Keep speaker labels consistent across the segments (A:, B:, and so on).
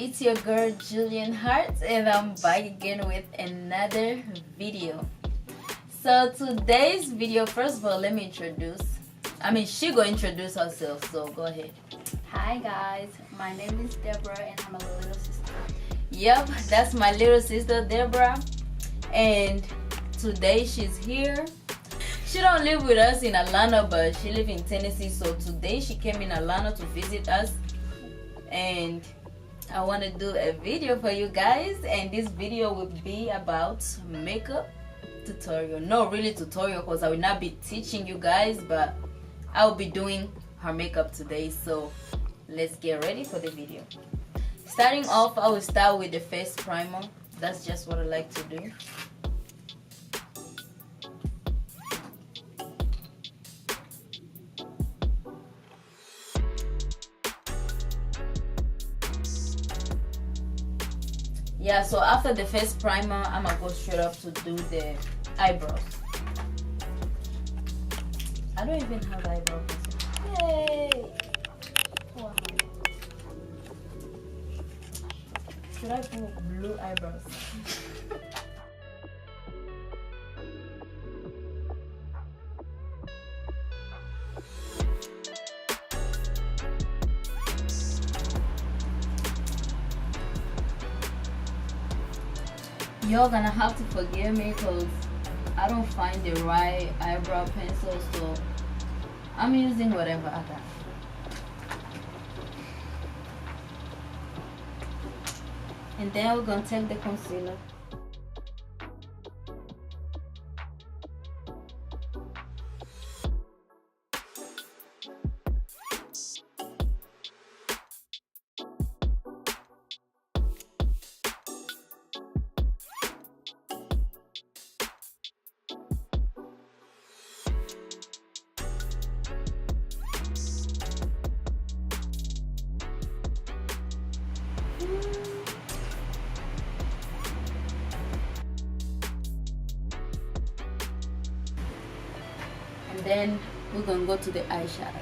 A: it's your girl Julian Hart, and I'm back again with another video. So today's video, first of all, let me introduce. She gonna introduce herself, so go ahead.
B: Hi guys, my name is Deborah and I'm a little sister.
A: Yep, that's my little sister Deborah, and today she's here. She don't live with us in Atlanta, but she lives in Tennessee. So today she came in Atlanta to visit us, and I want to do a video for you guys. And this video will be about makeup tutorial. Not really tutorial, because I will not be teaching you guys, but I will be doing her makeup today. So let's get ready for the video. Starting off, I will start with the face primer. That's just what I like to do. Yeah, so after the face primer, I'm gonna go straight up to do the eyebrows. I don't even have eyebrows. Yay! Wow. Should I do blue eyebrows? You're gonna have to forgive me because I don't find the right eyebrow pencil, so I'm using whatever I got. And then we're gonna take the concealer. And then we're gonna go to the eyeshadow.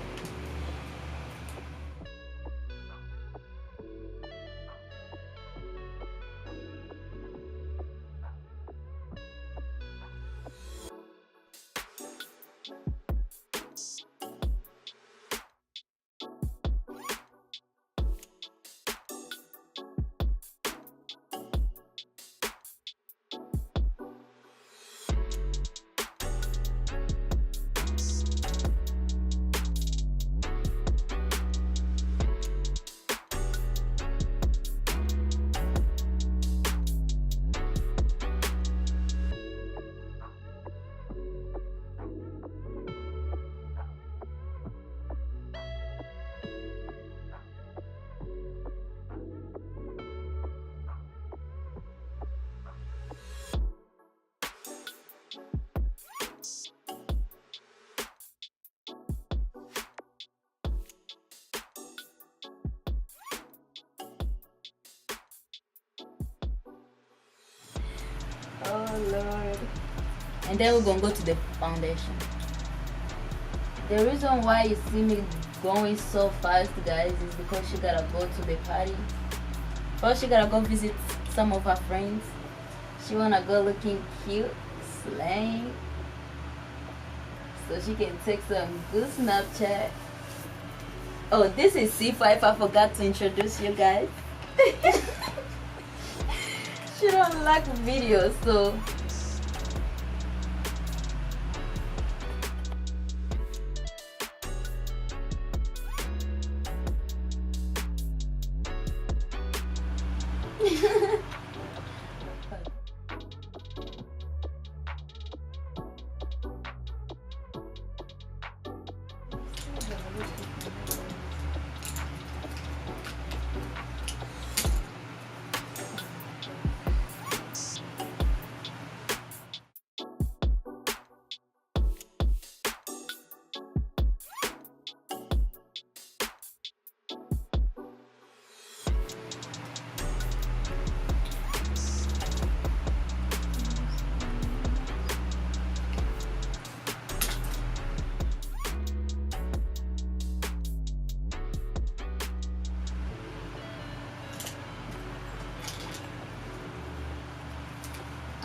A: Oh Lord. And then we're gonna go to the foundation. The reason why you see me going so fast, guys, is because she gotta go to the party. First, she gotta go visit some of her friends. She wanna go looking cute, slaying, so she can take some good Snapchat. Oh, this is C5. I forgot to introduce you guys. She don't like videos, so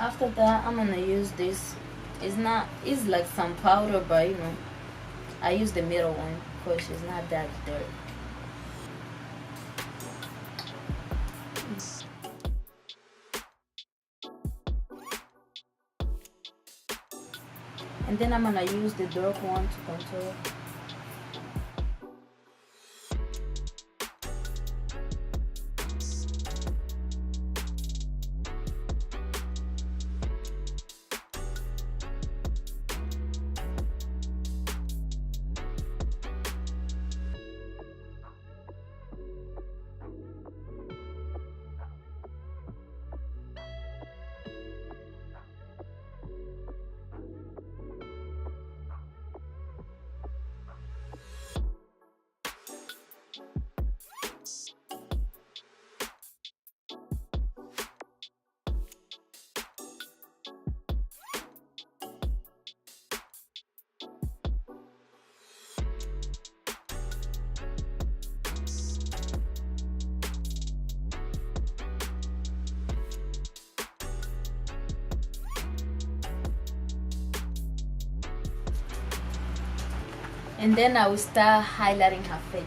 A: After that, I'm gonna use this. It's like some powder, but you know, I use the middle one because it's not that dark. And then I'm gonna use the dark one to contour. And then I will start highlighting her face.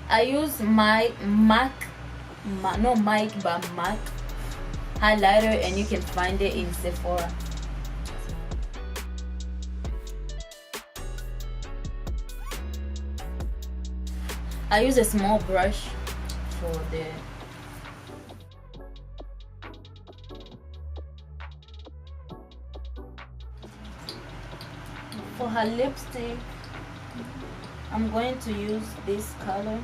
A: I use my MAC highlighter, and you can find it in Sephora. I use a small brush for her lipstick. I'm going to use this color.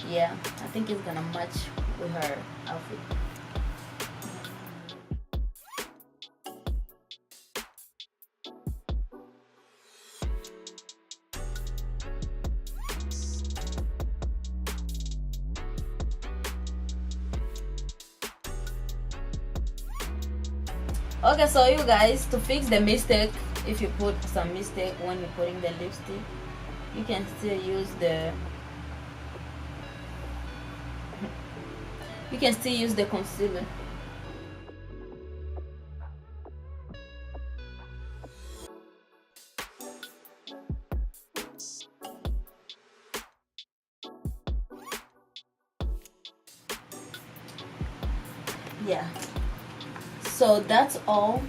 A: Yeah, I think it's gonna match with her outfit. Okay, so you guys, to fix the mistake, if you put some mistake when you're putting the lipstick, you can still use the concealer. Yeah, so that's all.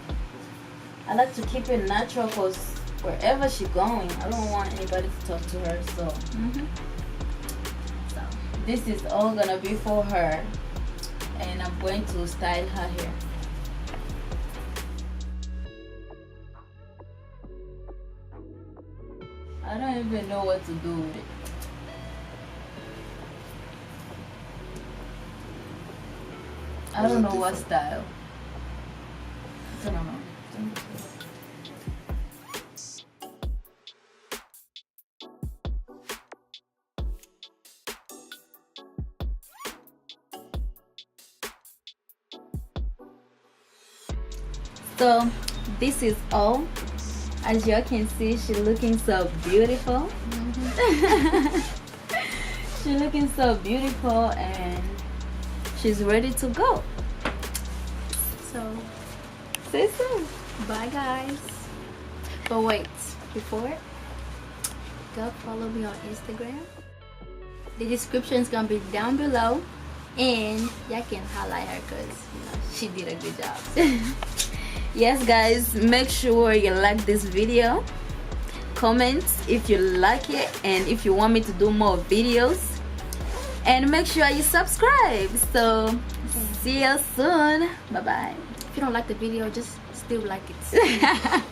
A: I like to keep it natural because wherever she's going, I don't want anybody to talk to her. So this is all gonna be for her, and I'm going to style her hair. I don't even know what to do with it. I don't know what style. I don't know. So this is all. As you can see, she's looking so beautiful. She's looking so beautiful, and she's ready to go.
B: So
A: say so.
B: bye guys. But wait, before, go follow me on Instagram. The description is gonna be down below, and y'all can highlight her because she did a good job.
A: Yes guys, make sure you like this video, comment if you like it, and if you want me to do more videos, and make sure you subscribe. So see you soon. Bye bye.
B: If you don't like the video, just still like it.